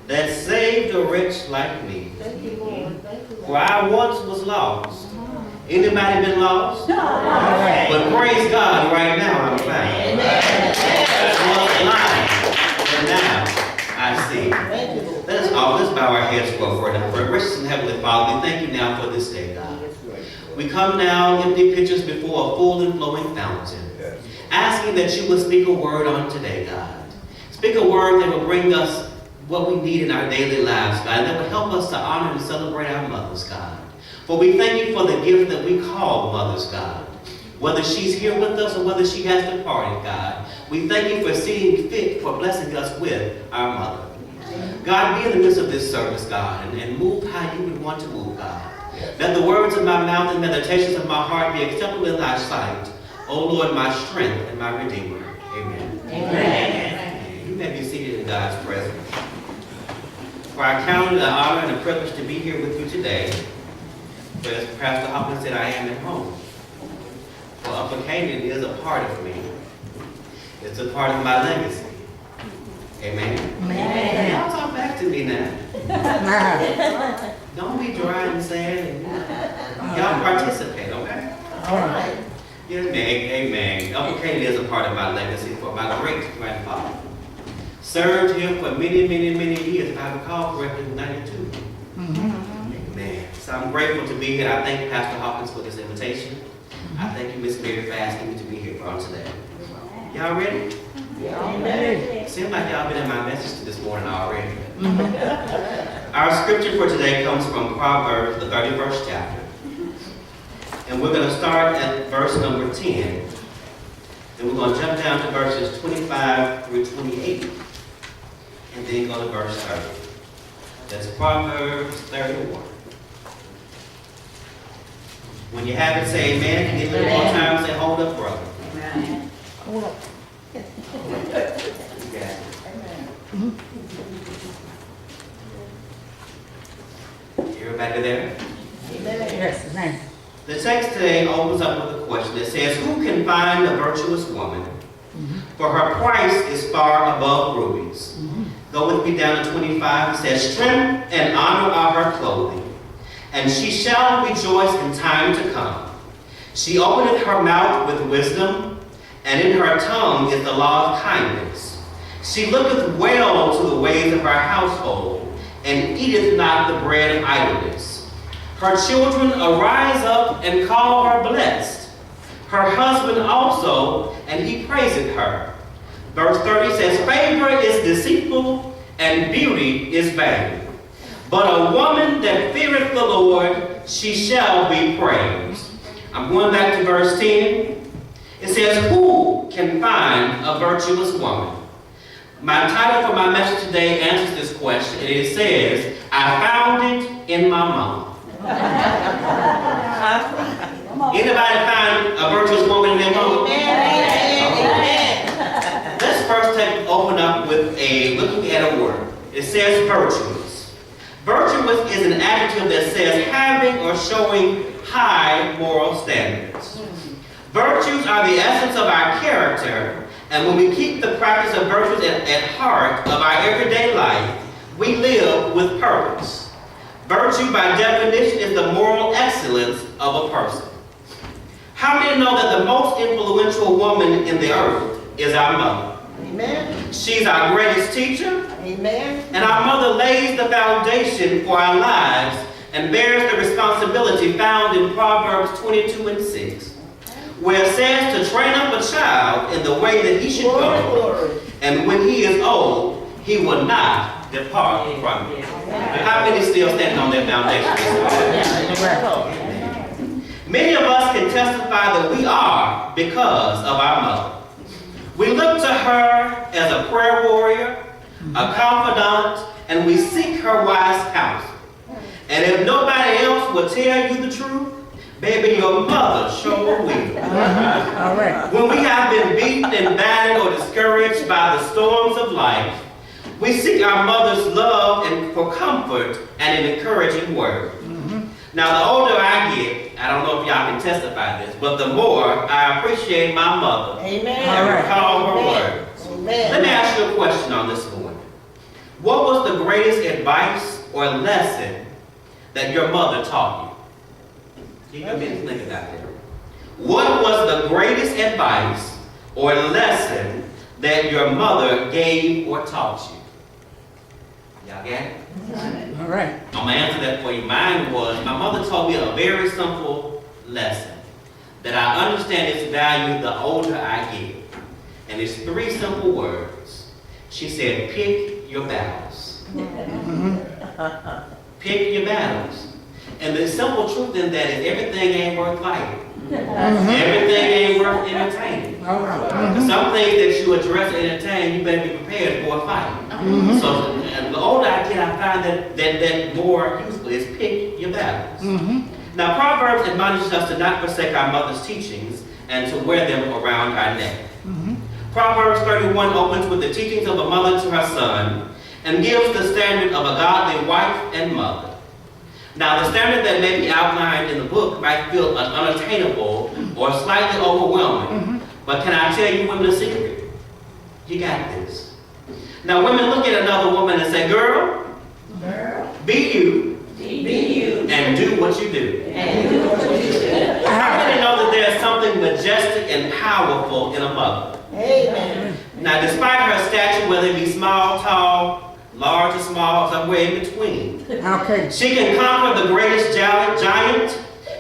that saved a wretch like me. Thank you, Lord. Thank you, Lord. For I once was lost. Anybody been lost? No. But praise God, right now I'm found. Amen. I was blind, but now I see. Thank you, Lord. Let's bow our heads for a word of prayer. Gracious and Heavenly Father, we thank you now for this day, God. We come now empty pitchers before a full and flowing fountain, asking that you would speak a word on today, God. Speak a word that will bring us what we need in our daily lives, God, and that will help us to honor and celebrate our mothers, God. For we thank you for the gift that we call mothers, God. Whether she's here with us or whether she has departed, God, we thank you for seeing fit for blessing us with our mother. God, be in the midst of this service, God, and move how you would want to move, God. Let the words of my mouth and meditations of my heart be acceptable in thy sight, O Lord, my strength and my Redeemer. Amen. Amen. You may be seated in God's presence. For I count it an honor and a privilege to be here with you today. For as Pastor Hopkins said, I am at home. For Upper Canaan is a part of me. It's a part of my legacy. Amen. Amen. Y'all talk back to me now. Don't be dry and sad. Y'all participate, okay? All right. Amen. Amen. Upper Canaan is a part of my legacy for my great-grandfather. Served him for many, many, many years, if I recall correctly, 92. Amen. So I'm grateful to be here. I thank Pastor Hopkins for this invitation. I thank you, Miss Mary, for asking me to be here on today. Y'all ready? Amen. Seems like y'all been in my message this morning already. Our scripture for today comes from Proverbs, the 31st chapter. And we're going to start at verse number 10. Then we're going to jump down to verses 25 through 28. And then go to verse 30. That's Proverbs 31. When you have it, say amen. And give it a little more time, say hold up, brother. Amen. Yeah. Everybody there? Yes, amen. The text today opens up with a question that says, who can find a virtuous woman? For her price is far above rubies. Go with me down to 25. It says, strength and honor are her clothing, and she shall rejoice in time to come. She openeth her mouth with wisdom, and in her tongue is the law of kindness. She looketh well to the ways of her household, and eateth not the bread of idleness. Her children arise up and call her blessed. Her husband also, and he praiseth her. Verse 30 says, favor is deceitful, and beauty is vain. But a woman that feareth the Lord, she shall be praised. I'm going back to verse 10. It says, who can find a virtuous woman? My title for my message today answers this question. And it says, I found it in my mom. Anybody find a virtuous woman in their mom? Amen. Let's first open up with looking at a word. It says virtuous. Virtuous is an adjective that says having or showing high moral standards. Virtues are the essence of our character, and when we keep the practice of virtues at heart of our everyday life, we live with purpose. Virtue, by definition, is the moral excellence of a person. How many know that the most influential woman in the earth is our mother? Amen. She's our greatest teacher, Amen. and our mother lays the foundation for our lives and bears the responsibility found in Proverbs 22 and 6, where it says to train up a child in the way that he should go, and when he is old, he will not depart from it. How many still standing on their foundation? Many of us can testify that we are because of our mother. We look to her as a prayer warrior, a confidant, and we seek her wise counsel. And if nobody else will tell you the truth, baby, your mother sure will. All right. When we have been beaten and battered or discouraged by the storms of life, we seek our mother's love and for comfort and an encouraging word. Now, the older I get, I don't know if y'all can testify this, but the more I appreciate my mother Amen. and recall her Amen. words. Amen. Let me ask you a question on this morning. What was the greatest advice or lesson that your mother taught you? Keep your minutes thinking out there. What was the greatest advice or lesson that your mother gave or taught you? Y'all get it? All right. I'm going to answer that for you. Mine was, my mother taught me a very simple lesson that I understand its value the older I get. And it's 3 simple words. She said, pick your battles. Pick your battles. And the simple truth in that is everything ain't worth fighting. Everything ain't worth entertaining. All right. Some things that you address and entertain, you better be prepared for a fight. So the older I get, I find that more useful is pick your battles. Now, Proverbs admonishes us to not forsake our mother's teachings and to wear them around our neck. Proverbs 31 opens with the teachings of a mother to her son and gives the standard of a godly wife and mother. Now, the standard that may be outlined in the book might feel unattainable or slightly overwhelming. But can I tell you women a secret? You got this. Now, women look at another woman and say, girl, be you, and do what you do. I really know that there's something majestic and powerful in a mother. Amen. Now, despite her stature, whether it be small, tall, large or small, somewhere in between, Okay. she can conquer the greatest giant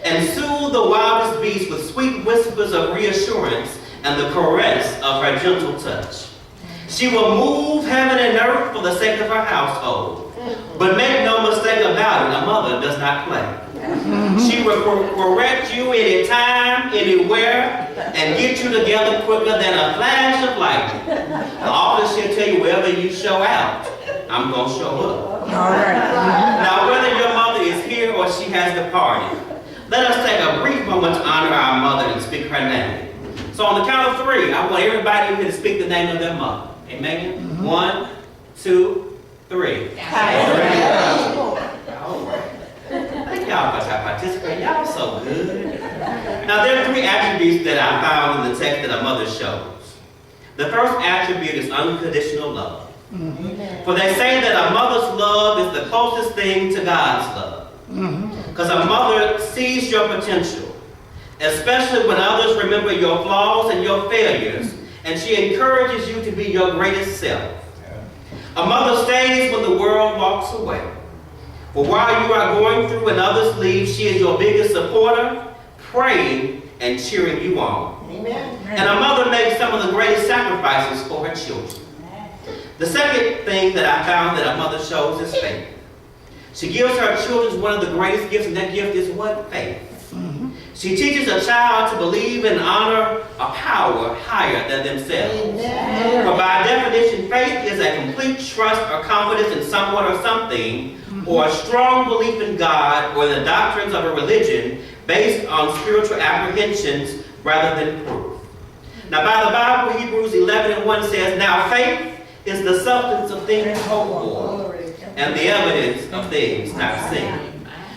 and soothe the wildest beast with sweet whispers of reassurance and the caress of her gentle touch. She will move heaven and earth for the sake of her household. But make no mistake about it, a mother does not play. She will correct you anytime, anywhere, and get you together quicker than a flash of lightning. Often she'll tell you, wherever you show out, I'm going to show up. All right. Now, whether your mother is here or she has departed, let us take a brief moment to honor our mother and speak her name. So on the count of 3, I want everybody here to speak the name of their mother. Amen? 1, 2, 3. All right. Thank y'all for participating. Y'all so good. Now, there are 3 attributes that I found in the text that a mother shows. The first attribute is unconditional love. For they say that a mother's love is the closest thing to God's love. Because a mother sees your potential, especially when others remember your flaws and your failures, and she encourages you to be your greatest self. A mother stays when the world walks away. For while you are going through and others leave, she is your biggest supporter, praying and cheering you on. Amen. And a mother makes some of the greatest sacrifices for her children. The second thing that I found that a mother shows is faith. She gives her children one of the greatest gifts, and that gift is what? Faith. She teaches a child to believe and honor a power higher than themselves. For by definition, faith is a complete trust or confidence in someone or something, or a strong belief in God or the doctrines of a religion based on spiritual apprehensions rather than proof. Now, by the Bible, Hebrews 11:1 says, now faith is the substance of things hoped for, and the evidence of things not seen.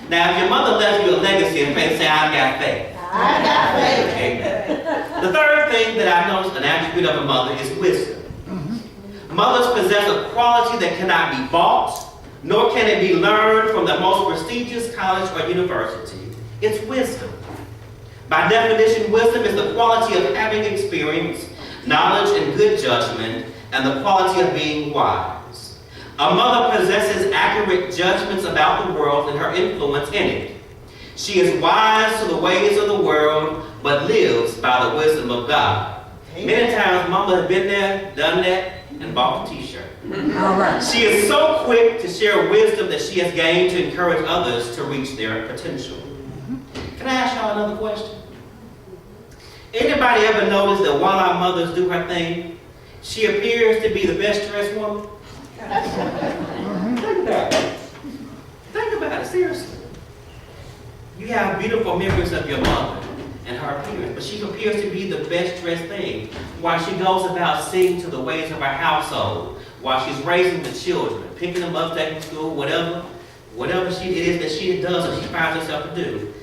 Now, if your mother left you a legacy of faith, say, I've got faith. I got faith. Amen. The third thing that I noticed, an attribute of a mother, is wisdom. Mothers possess a quality that cannot be bought, nor can it be learned from the most prestigious college or university. It's wisdom. By definition, wisdom is the quality of having experience, knowledge, and good judgment, and the quality of being wise. A mother possesses accurate judgments about the world and her influence in it. She is wise to the ways of the world, but lives by the wisdom of God. Many times, mama has been there, done that, and bought the t-shirt. All right. She is so quick to share wisdom that she has gained to encourage others to reach their potential. Can I ask y'all another question? Anybody ever notice that while our mothers do her thing, she appears to be the best dressed woman? Think about it. Think about it, seriously. You have beautiful memories of your mother and her appearance, but she appears to be the best dressed thing while she goes about seeing to the ways of her household, while she's raising the children, picking them up, taking them to school, whatever it is that she does or she finds herself to do.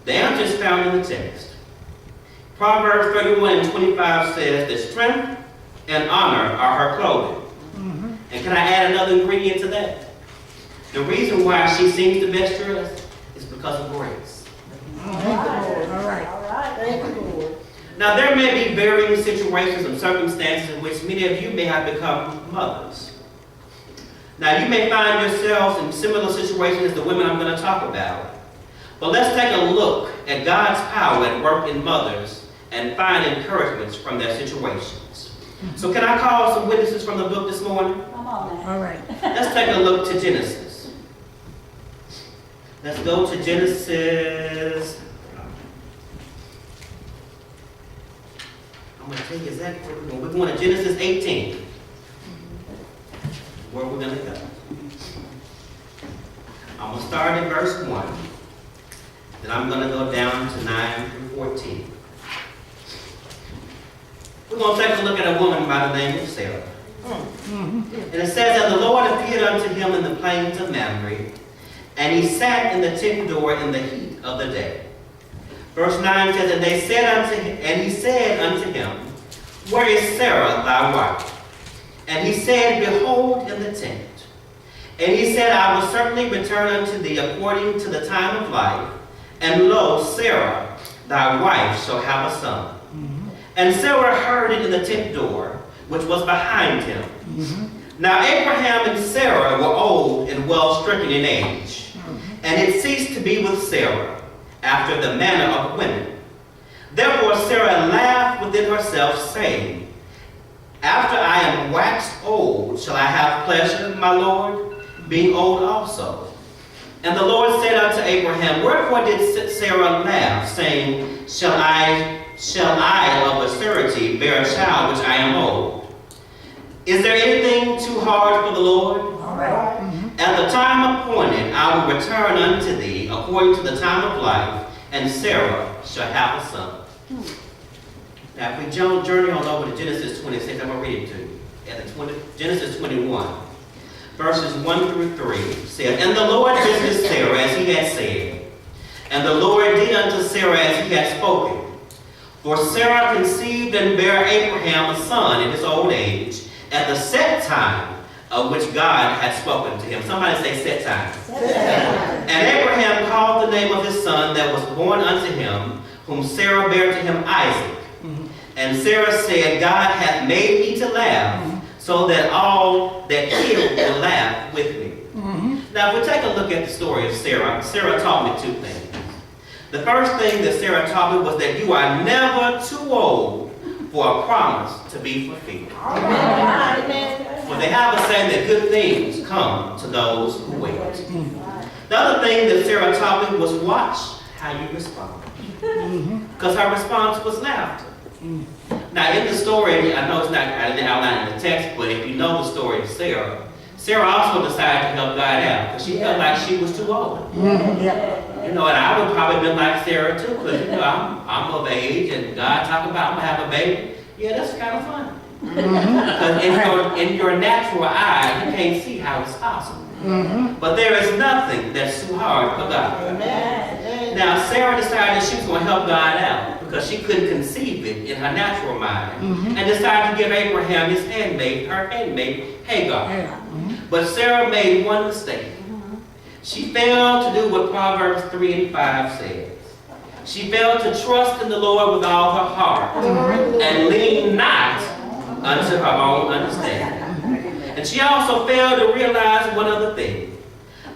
The answer is found in the text. Proverbs 31:25 says that strength and honor are her clothing, And can I add another ingredient to that? The reason why she seems the best dressed is because of grace. All right. Thank you, Lord. Now, there may be varying situations and circumstances in which many of you may have become mothers. Now, you may find yourselves in similar situations as the women I'm going to talk about. But let's take a look at God's power at work in mothers and find encouragements from their situations. So can I call some witnesses from the book this morning? Come on now. All right. Let's take a look to Genesis. Let's go to Genesis. I'm going to tell you exactly where we're going. We're going to Genesis 18. Where we're going to go. I'm going to start at verse 1. Then I'm going to go down to 9 through 14. We're going to take a look at a woman by the name of Sarah. And it says, and the Lord appeared unto him in the plains of Mamre, and he sat in the tent door in the heat of the day. Verse 9 says, and he said unto him, where is Sarah thy wife? And he said, behold, in the tent. And he said, I will certainly return unto thee according to the time of life, and lo, Sarah thy wife shall have a son. And Sarah heard it in the tent door, which was behind him. Now Abraham and Sarah were old and well stricken in age, and it ceased to be with Sarah, after the manner of women. Therefore Sarah laughed within herself, saying, after I am waxed old, shall I have pleasure, my Lord, being old also? And the Lord said unto Abraham, wherefore did Sarah laugh, saying, Shall I of a surety bear a child which I am old? Is there anything too hard for the Lord? All right. At the time appointed, I will return unto thee according to the time of life, and Sarah shall have a son. Now, if we journey on over to Genesis 26, I'm going to read it to you. Genesis 21, verses 1 through 3 said, and the Lord visited Sarah as he had said, and the Lord did unto Sarah as he had spoken. For Sarah conceived and bare Abraham a son in his old age, at the set time of which God had spoken to him. Somebody say set time. And Abraham called the name of his son that was born unto him, whom Sarah bare to him Isaac. And Sarah said, God hath made me to laugh, so that all that hear will laugh with me. Now, if we take a look at the story of Sarah, Sarah taught me two things. The first thing that Sarah taught me was that you are never too old for a promise to be fulfilled. For they have a saying that good things come to those who wait. The other thing that Sarah taught me was watch how you respond. Because her response was laughter. Now, in the story, I know it's not, I didn't outline in the text, but if you know the story of Sarah, Sarah also decided to help God out because she felt like she was too old. You know, and I would probably been like Sarah too, because you know, I'm of age, and God talking about I'm gonna have a baby. Yeah, that's kind of fun. Because in your natural eye, you can't see how it's possible. But there is nothing that's too hard for God. Now, Sarah decided she was going to help God out because she couldn't conceive it in her natural mind, and decided to give Abraham his handmaid, her handmaid, Hagar. But Sarah made one mistake. She failed to do what Proverbs 3 and 5 says. She failed to trust in the Lord with all her heart and lean not unto her own understanding. And she also failed to realize one other thing,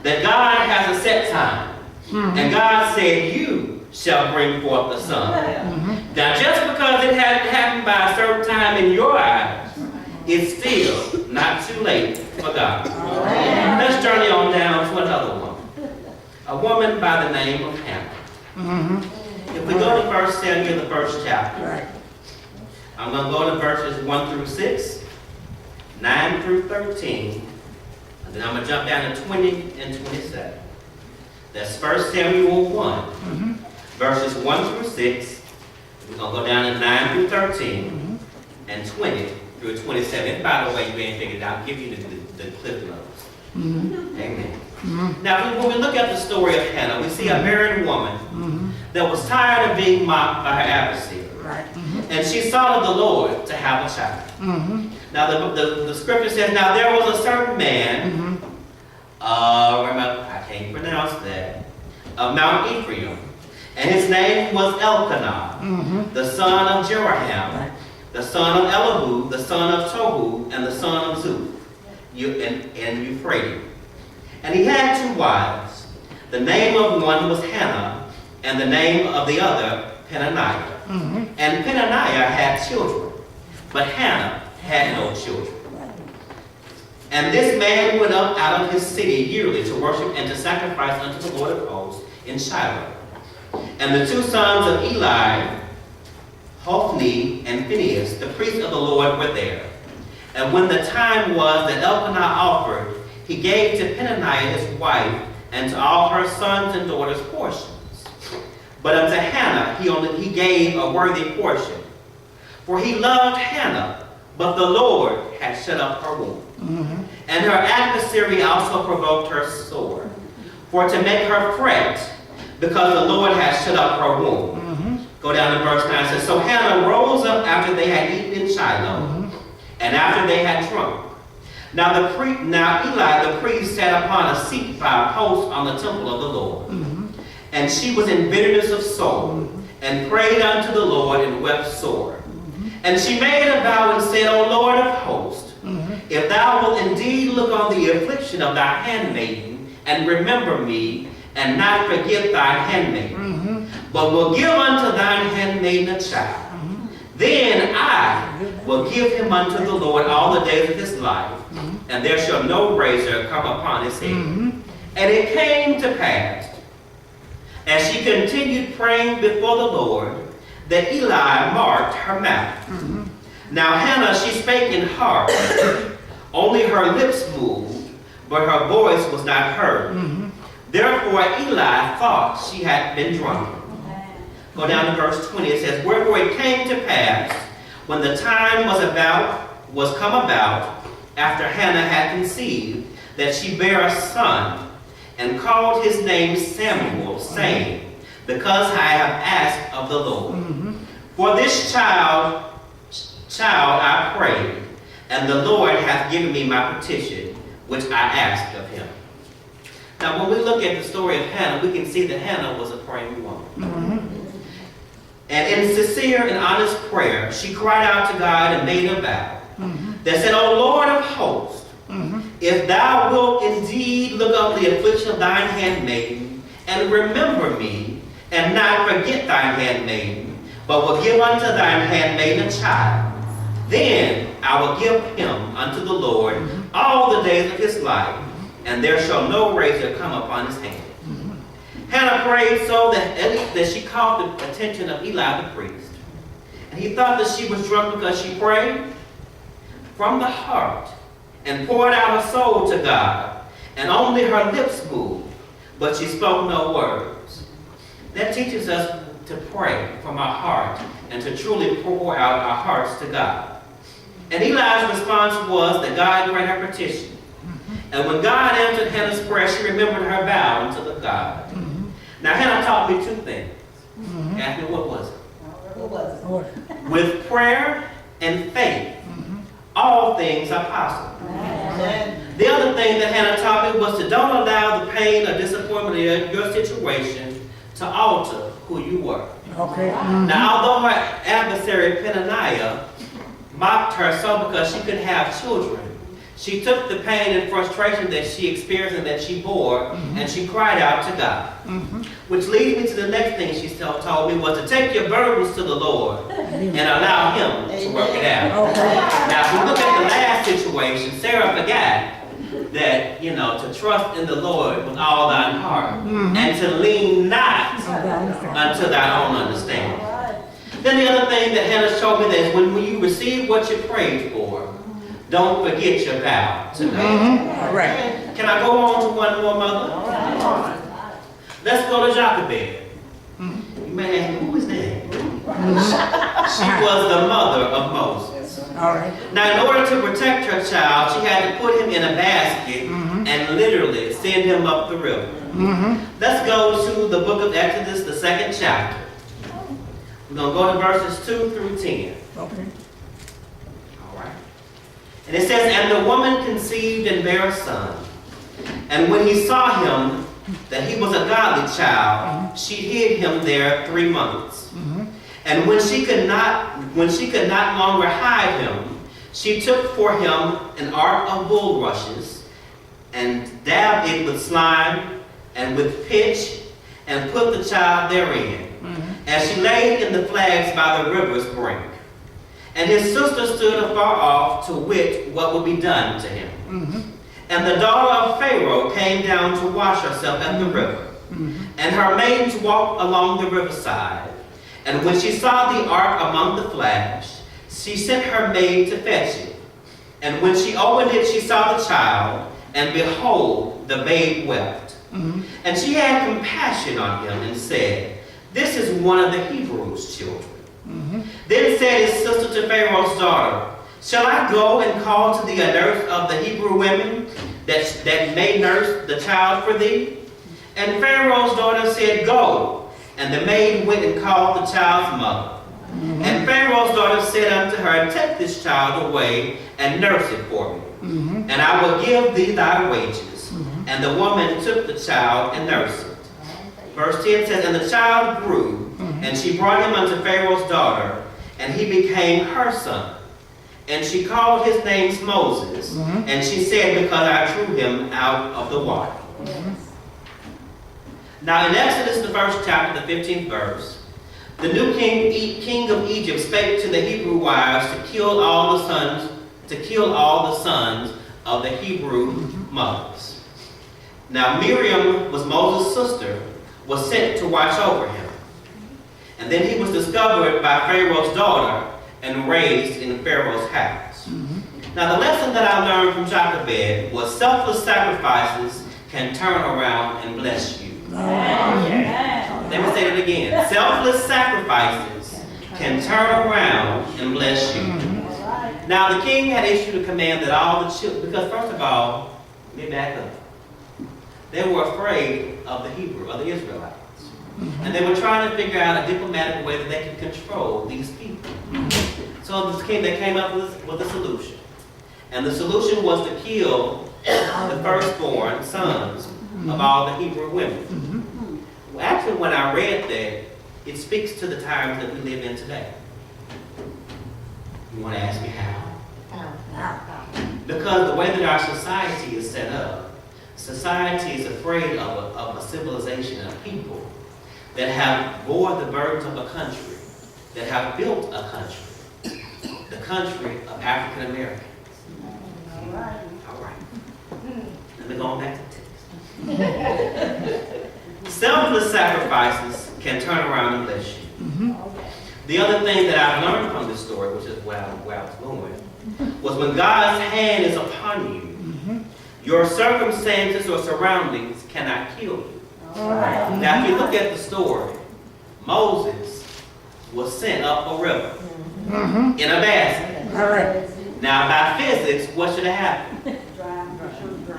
that God has a set time. And God said, you shall bring forth the son. Now, just because it hadn't happened by a certain time in your eyes, it's still not too late for God. Let's journey on down to another woman. A woman by the name of Hannah. If we go to 1 Samuel, the first chapter, I'm going to go to verses 1 through 6, 9 through 13, and then I'm going to jump down to 20 and 27. That's 1 Samuel 1, verses 1 through 6. We're going to go down to 9 through 13, and 20 through 27. By the way, you ain't figured it out. I'll give you the clip notes. Amen. Now, when we look at the story of Hannah, we see a married woman that was tired of being mocked by her adversary. And she sought of the Lord to have a child. Now the scripture says, now there was a certain man, remember, I can't pronounce that, of Mount Ephraim, and his name was Elkanah, the son of Jeraham, the son of Elihu, the son of Tohu, and the son of Zuph, and Euphrates. And he had 2 wives. The name of one was Hannah, and the name of the other Peninnah. And Peninnah had children, but Hannah had no children. And this man went up out of his city yearly to worship and to sacrifice unto the Lord of hosts in Shiloh. And the 2 sons of Eli, Hophni and Phinehas, the priests of the Lord, were there. And when the time was that Elkanah offered, he gave to Peninnah his wife and to all her sons and daughters portions. But unto Hannah he gave a worthy portion. For he loved Hannah, but the Lord had shut up her womb. And her adversary also provoked her sore, for to make her fret, because the Lord had shut up her womb. Go down to verse 9. It says, so Hannah rose up after they had eaten in Shiloh, and after they had drunk. Now Eli the priest sat upon a seat by a post on the temple of the Lord. And she was in bitterness of soul, and prayed unto the Lord, and wept sore. And she made a vow and said, O Lord of hosts, if thou wilt indeed look on the affliction of thy handmaiden, and remember me, and not forget thine handmaiden, but will give unto thine handmaiden a child, then I will give him unto the Lord all the days of his life, and there shall no razor come upon his head. And it came to pass, as she continued praying before the Lord, that Eli marked her mouth. Now Hannah, she spake in heart, only her lips moved, but her voice was not heard. Therefore Eli thought she had been drunk. Go down to verse 20. It says, wherefore it came to pass, when the time was come about, after Hannah had conceived, that she bare a son, and called his name Samuel, saying, because I have asked of the Lord. For this child I prayed, and the Lord hath given me my petition, which I asked of him. Now when we look at the story of Hannah, we can see that Hannah was a praying woman. And in sincere and honest prayer, she cried out to God and made a vow that said, O Lord of hosts, if thou wilt indeed look on the affliction of thine handmaiden, and remember me, and not forget thine handmaiden, but will give unto thine handmaiden a child, then I will give him unto the Lord all the days of his life, and there shall no razor come upon his hand. Hannah prayed so that she caught the attention of Eli the priest. And he thought that she was drunk because she prayed from the heart and poured out her soul to God, and only her lips moved, but she spoke no words. That teaches us to pray from our heart and to truly pour out our hearts to God. And Eli's response was that God grant her petition. And when God answered Hannah's prayer, she remembered her vow unto the God. Now Hannah taught me 2 things. Ask me, what was it? What was it? With prayer and faith, all things are possible. The other thing that Hannah taught me was to don't allow the pain or disappointment of your situation to alter who you were. Now, although her adversary Peninnah mocked her so because she couldn't have children, she took the pain and frustration that she experienced and that she bore, and she cried out to God. Which leads me to the next thing she told me was to take your burdens to the Lord and allow him to work it out. Now, if we look at the last situation, Sarah forgot that, to trust in the Lord with all thine heart and to lean not unto thy own understanding. Then the other thing that Hannah showed me that is when you receive what you prayed for, don't forget your vow to God. Right. Can I go on to one more, Mother? Let's go to Jochebed. You may ask, who is that? She was the mother of Moses. All right. Now, in order to protect her child, she had to put him in a basket and literally send him up the river. Let's go to the book of Exodus, the 2nd chapter. We're going to go to verses 2 through 10. Okay. All right. And it says, and the woman conceived and bare a son. And when he saw him, that he was a godly child, she hid him there 3 months. And when she could not longer hide him, she took for him an ark of bulrushes, and dabbed it with slime and with pitch, and put the child therein. And she laid in the flags by the river's brink. And his sister stood afar off to wit what would be done to him. And the daughter of Pharaoh came down to wash herself at the river. And her maidens walked along the riverside. And when she saw the ark among the flags, she sent her maid to fetch it. And when she opened it, she saw the child, and behold, the babe wept. And she had compassion on him and said, this is one of the Hebrews' children. Then said his sister to Pharaoh's daughter, shall I go and call to thee a nurse of the Hebrew women that may nurse the child for thee? And Pharaoh's daughter said, go. And the maid went and called the child's mother. And Pharaoh's daughter said unto her, take this child away and nurse it for me. And I will give thee thy wages. And the woman took the child and nursed it. Verse 10 says, and the child grew, and she brought him unto Pharaoh's daughter, and he became her son. And she called his name Moses, and she said, because I drew him out of the water. Now in Exodus, the first chapter, the 15th verse, the new king of Egypt spake to the Hebrew wives to kill all the sons of the Hebrew mothers. Now Miriam was Moses' sister, was sent to watch over him. And then he was discovered by Pharaoh's daughter and raised in Pharaoh's house. Now the lesson that I learned from Jochebed was selfless sacrifices can turn around and bless you. Let me say it again. Selfless sacrifices can turn around and bless you. Now the king had issued a command that all the children, because first of all, let me back up. They were afraid of the Israelites. And they were trying to figure out a diplomatic way that they could control these people. So they came up with a solution. And the solution was to kill the firstborn sons of all the Hebrew women. Well, actually, when I read that, it speaks to the times that we live in today. You want to ask me how? Because the way that our society is set up, society is afraid of a civilization of people that have bore the burdens of a country, that have built a country, the country of African Americans. All right. Let me go back to the text. Selfless sacrifices can turn around and bless you. The other thing that I've learned from this story, which is where I was going, was when God's hand is upon you, your circumstances or surroundings cannot kill you. Now, if you look at the story, Moses was sent up a river in a basket. Now, by physics, what should have happened?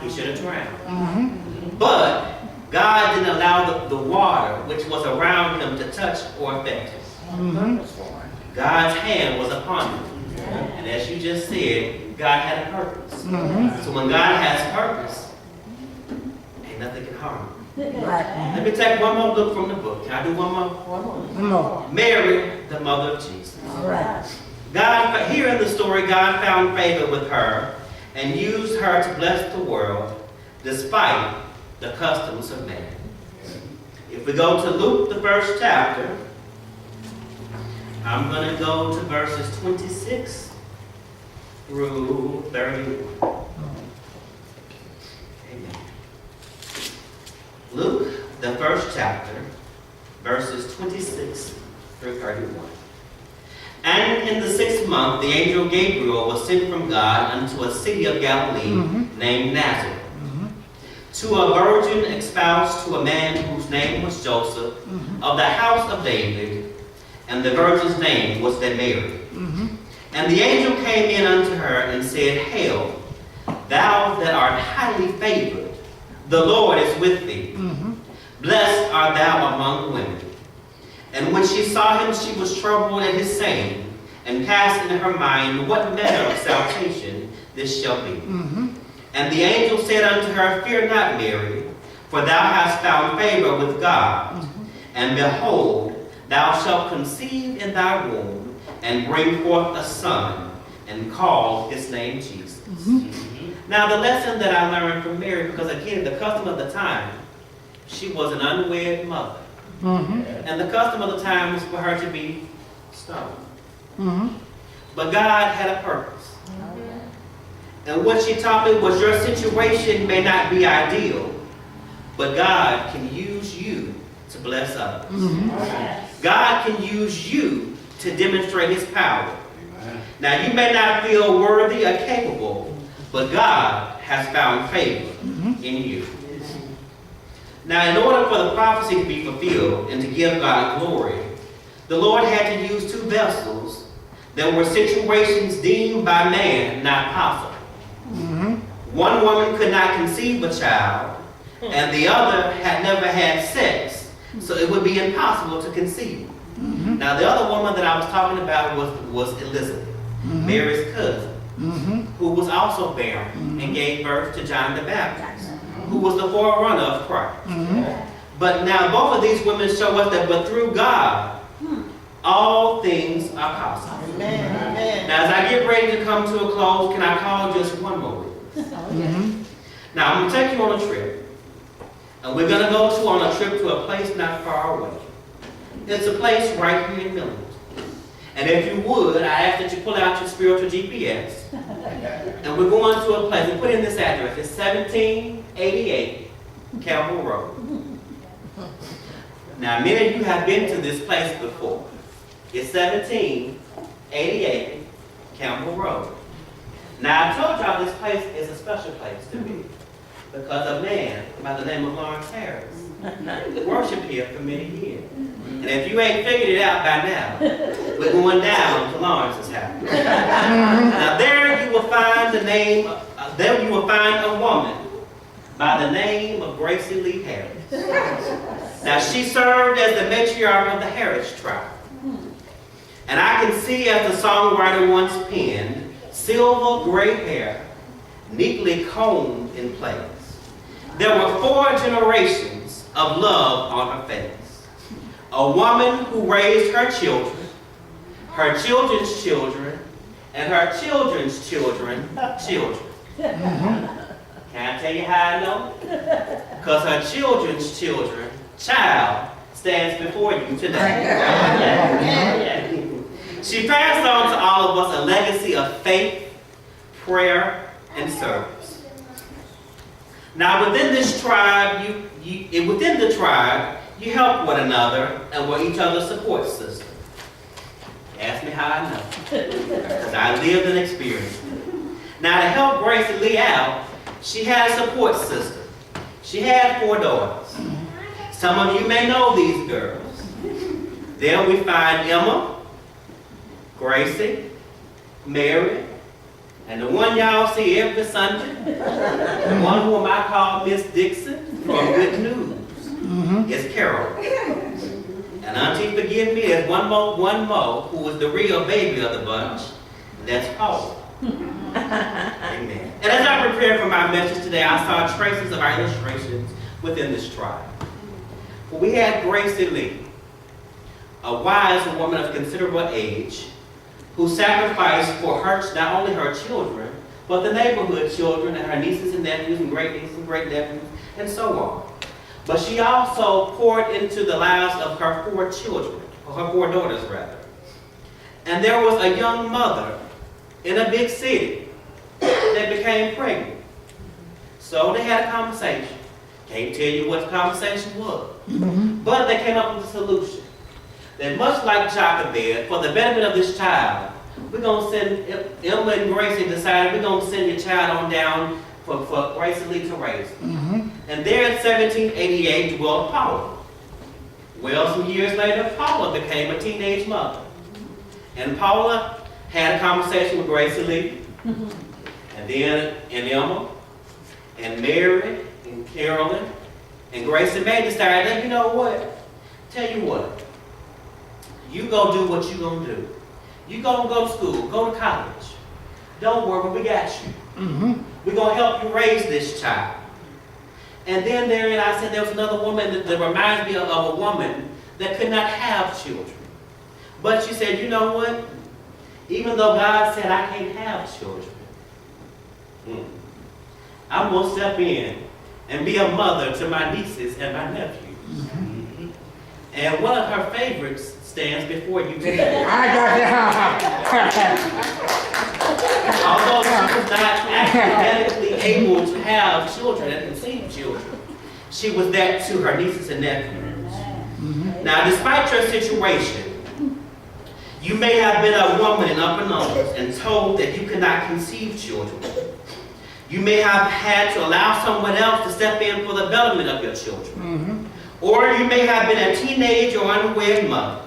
He should have drowned. But God didn't allow the water, which was around him, to touch or affect him. God's hand was upon him. And as you just said, God had a purpose. So when God has purpose, ain't nothing can harm him. Let me take one more look from the book. Can I do one more? Mary, the mother of Jesus. God, here in the story, God found favor with her and used her to bless the world despite the customs of man. If we go to Luke, the first chapter, I'm going to go to verses 26 through 31. Amen. Luke, the first chapter, verses 26 through 31. And in the 6th month, the angel Gabriel was sent from God unto a city of Galilee named Nazareth, to a virgin espoused to a man whose name was Joseph, of the house of David, and the virgin's name was Mary. And the angel came in unto her and said, Hail, thou that art highly favored, the Lord is with thee. Blessed art thou among women. And when she saw him, she was troubled at his saying, and cast in her mind what manner of salvation this shall be. And the angel said unto her, Fear not, Mary, for thou hast found favor with God. And behold, thou shalt conceive in thy womb, and bring forth a son, and call his name Jesus. Now the lesson that I learned from Mary, because again, the custom of the time, she was an unwed mother. And the custom of the time was for her to be stoned. But God had a purpose. And what she taught me was your situation may not be ideal, but God can use you to bless others. God can use you to demonstrate his power. Now you may not feel worthy or capable, but God has found favor in you. Now in order for the prophecy to be fulfilled and to give God glory, the Lord had to use two vessels that were situations deemed by man not possible. One woman could not conceive a child, and the other had never had sex, so it would be impossible to conceive. Now the other woman that I was talking about was Elizabeth, Mary's cousin, who was also barren and gave birth to John the Baptist, who was the forerunner of Christ. But now both of these women show us that but through God, all things are possible. Now as I get ready to come to a close, can I call just one more witness? Now I'm going to take you on a trip. And we're going to go on a trip to a place not far away. It's a place right here in Millington. And if you would, I ask that you pull out your spiritual GPS. And we're going to a place, and put in this address. It's 1788 Campbell Road. Now, many of you have been to this place before. It's 1788 Campbell Road. Now, I told y'all this place is a special place to me because a man by the name of Lawrence Harris worshiped here for many years. And if you ain't figured it out by now, we're going down to Lawrence's house. Now there you will find a woman by the name of Gracie Lee Harris. Now she served as the matriarch of the Harris tribe. And I can see, as the songwriter once penned, silver gray hair, neatly combed in place. There were 4 generations of love on her face. A woman who raised her children, her children's children, and her children's children. Can I tell you how I know? Because her children's child stands before you today. She passed on to all of us a legacy of faith, prayer, and service. Now within this tribe, you help one another and were each other's support system. Ask me how I know. Because I lived and experienced it. Now to help Grace and Lee out, she had a support system. She had 4 daughters. Some of you may know these girls. There we find Emma, Gracie, Mary, and the one y'all see every Sunday, the one whom I call Miss Dixon from Good News, is Carol. And Auntie, forgive me, there's one more who was the real baby of the bunch, and that's Paula. Amen. And as I prepared for my message today, I saw traces of our illustrations within this tribe. We had Gracie Lee, a wise woman of considerable age, who sacrificed for not only her children, but the neighborhood children and her nieces and nephews and great nieces and great nephews and so on. But she also poured into the lives of her 4 children, or her 4 daughters rather. And there was a young mother in a big city that became pregnant. So they had a conversation. Can't tell you what the conversation was. But they came up with a solution. That much like Jochebed, for the benefit of this child, we're going to send, Emma and Gracie decided we're going to send your child on down for Gracie Lee to raise. And there in 1788 dwelled Paula. Well, some years later, Paula became a teenage mother. And Paula had a conversation with Gracie Lee, and then Emma, and Mary, and Carolyn, and Gracie May decided, hey, you know what? Tell you what. You go do what you gonna do. You gonna go to school, go to college. Don't worry, we got you. We're going to help you raise this child. And then therein I said there was another woman that reminds me of a woman that could not have children. But she said, you know what? Even though God said I can't have children, I'm going to step in and be a mother to my nieces and my nephews. And one of her favorites stands before you today. I got Although she was not academically able to have children and conceive children, she was that to her nieces and nephews. Now, despite your situation, you may have been a woman in upper numbers and told that you could not conceive children. You may have had to allow someone else to step in for the development of your children. Or you may have been a teenage or unwed mother.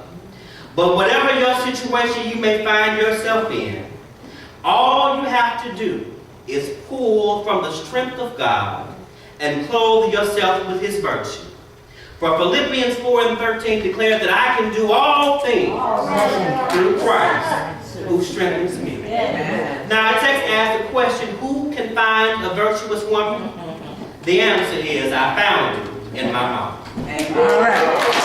But whatever your situation you may find yourself in, all you have to do is pull from the strength of God and clothe yourself with his virtue. For Philippians 4:13 declares that I can do all things through Christ who strengthens me. Now, our text asks the question, who can find a virtuous woman? The answer is, I found it in my mouth. All right.